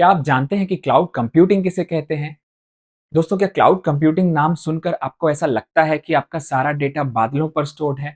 क्या आप जानते हैं कि क्लाउड कंप्यूटिंग किसे कहते हैं? दोस्तों, क्या क्लाउड कंप्यूटिंग नाम सुनकर आपको ऐसा लगता है कि आपका सारा डेटा बादलों पर स्टोर्ड है?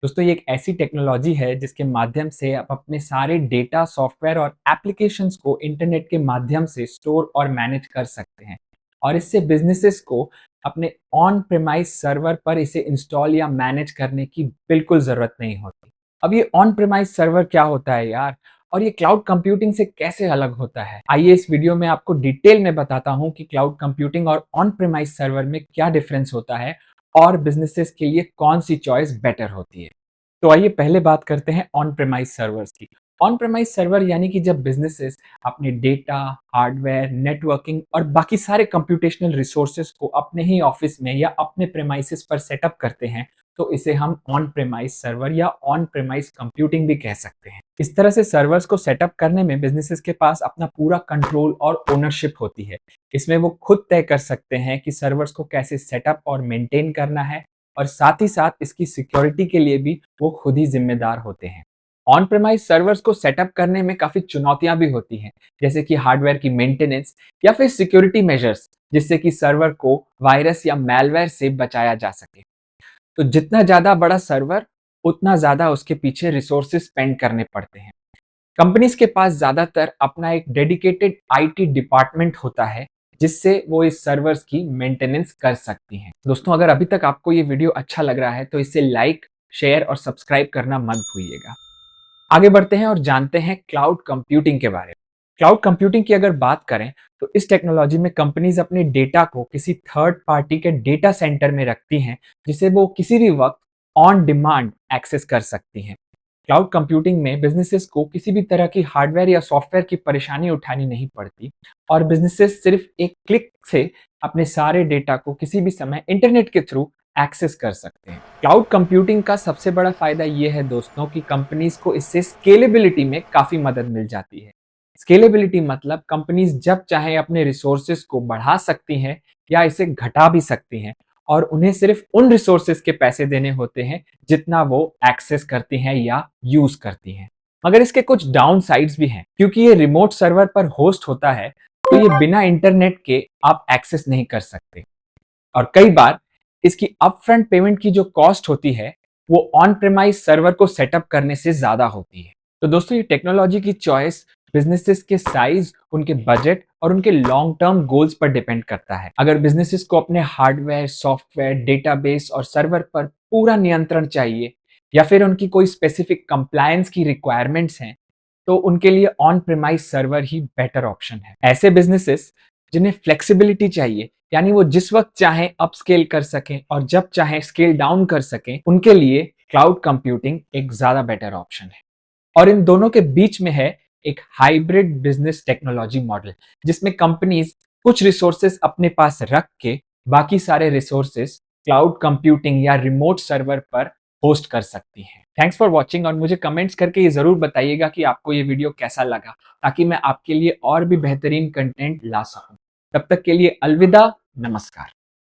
दोस्तों, ये एक ऐसी टेक्नोलॉजी है जिसके माध्यम से आप अपने सारे डेटा, सॉफ्टवेयर और एप्लीकेशंस को इंटरनेट के माध्यम से स्टोर और मैनेज कर सकते हैं। और इससे बिजनेसेस को अपने ऑन प्रेमाइस सर्वर पर इसे इंस्टॉल या मैनेज करने की बिल्कुल ज़रूरत नहीं होती। अब ये ऑन प्रेमाइस सर्वर क्या होता है यार? और ये क्लाउड कंप्यूटिंग से कैसे अलग होता है? आइए इस वीडियो में आपको डिटेल में बताता हूँ कि क्लाउड कंप्यूटिंग और ऑन प्रेमाइस सर्वर में क्या डिफरेंस होता है और बिजनेसेस के लिए कौन सी चॉइस बेटर होती है। तो आइए पहले बात करते हैं ऑन प्रेमाइस सर्वर्स की। ऑन प्रेमाइस सर्वर यानी कि जब बिजनेसेस अपने डेटा, हार्डवेयर, नेटवर्किंग और बाकी सारे कंप्यूटेशनल रिसोर्सेज को अपने ही ऑफिस में या अपने प्रेमाइसेस पर सेटअप करते हैं, तो इसे हम ऑन प्रेमाइस सर्वर या ऑन प्रेमाइस कंप्यूटिंग भी कह सकते हैं। इस तरह से सर्वर्स को सेटअप करने में बिजनेसेस के पास अपना पूरा कंट्रोल और ओनरशिप होती है। इसमें वो खुद तय कर सकते हैं कि सर्वर्स को कैसे सेटअप और मेंटेन करना है, और साथ ही साथ इसकी सिक्योरिटी के लिए भी वो खुद ही जिम्मेदार होते हैं। ऑन प्रेमाइज सर्वर्स को सेटअप करने में काफी चुनौतियां भी होती हैं, जैसे कि हार्डवेयर की मेंटेनेंस या फिर सिक्योरिटी मेजर्स, जिससे कि सर्वर को वायरस या मैलवेयर से बचाया जा सके। तो जितना ज्यादा बड़ा सर्वर, उतना ज्यादा उसके पीछे रिसोर्सेज स्पेंड करने पड़ते हैं। कंपनीज के पास ज्यादातर अपना एक डेडिकेटेड आईटी डिपार्टमेंट होता है, जिससे वो इस सर्वर्स की मेंटेनेंस कर सकती हैं। दोस्तों, अगर अभी तक आपको ये वीडियो अच्छा लग रहा है तो इसे लाइक, शेयर और सब्सक्राइब करना मत भूलिएगा। आगे बढ़ते हैं और जानते हैं क्लाउड कंप्यूटिंग के बारे में। क्लाउड कंप्यूटिंग की अगर बात करें, तो इस टेक्नोलॉजी में कंपनीज अपने डेटा को किसी थर्ड पार्टी के डेटा सेंटर में रखती हैं, जिसे वो किसी भी वक्त ऑन डिमांड एक्सेस कर सकती हैं। क्लाउड कंप्यूटिंग में बिजनेसेस को किसी भी तरह की हार्डवेयर या सॉफ्टवेयर की परेशानी उठानी नहीं पड़ती, और बिजनेसेस सिर्फ एक क्लिक से अपने सारे डेटा को किसी भी समय इंटरनेट के थ्रू एक्सेस कर सकते हैं। क्लाउड कंप्यूटिंग का सबसे बड़ा फायदा ये है दोस्तों कि कंपनीज को इससे स्केलेबिलिटी में काफी मदद मिल जाती है। स्केलेबिलिटी मतलब कंपनीज जब चाहे अपने रिसोर्सेज को बढ़ा सकती हैं या इसे घटा भी सकती हैं, और उन्हें सिर्फ उन रिसोर्सेज के पैसे देने होते हैं जितना वो एक्सेस करती हैं या यूज करती हैं। मगर इसके कुछ डाउन साइड्स भी हैं, क्योंकि ये रिमोट सर्वर पर होस्ट होता है, तो ये बिना इंटरनेट के आप एक्सेस नहीं कर सकते। और कई बार इसकी अपफ्रंट पेमेंट की जो कॉस्ट होती है, वो ऑन प्रेमाइज सर्वर को सेटअप करने से ज्यादा होती है। तो दोस्तों, ये टेक्नोलॉजी की चॉइस बिजनेसेस के साइज, उनके बजट और उनके लॉन्ग टर्म गोल्स पर डिपेंड करता है। अगर बिजनेसेस को अपने हार्डवेयर, सॉफ्टवेयर, डेटाबेस और सर्वर पर पूरा नियंत्रण चाहिए, या फिर उनकी कोई स्पेसिफिक कंप्लायंस की रिक्वायरमेंट्स हैं, तो उनके लिए on premise server he better option है। ऐसे बिजनेसेस जिन्हें फ्लेक्सिबिलिटी चाहिए, यानी वो जिस वक्त चाहें अपस्केल कर सकें और जब चाहें स्केल डाउन कर सकें, उनके लिए क्लाउड कंप्यूटिंग एक ज्यादा बेटर ऑप्शन है। और इन दोनों के बीच में है एक हाइब्रिड बिजनेस टेक्नोलॉजी मॉडल, जिसमें कंपनीज कुछ रिसोर्सेस अपने पास रख के बाकी सारे रिसोर्सेस क्लाउड कंप्यूटिंग या रिमोट सर्वर पर होस्ट कर सकती हैं। थैंक्स फॉर वॉचिंग, और मुझे कमेंट्स करके ये जरूर बताइएगा कि आपको ये वीडियो कैसा लगा, ताकि मैं आपके लिए और भी बेहतरीन कंटेंट ला सकूं। तब तक के लिए अलविदा, नमस्कार।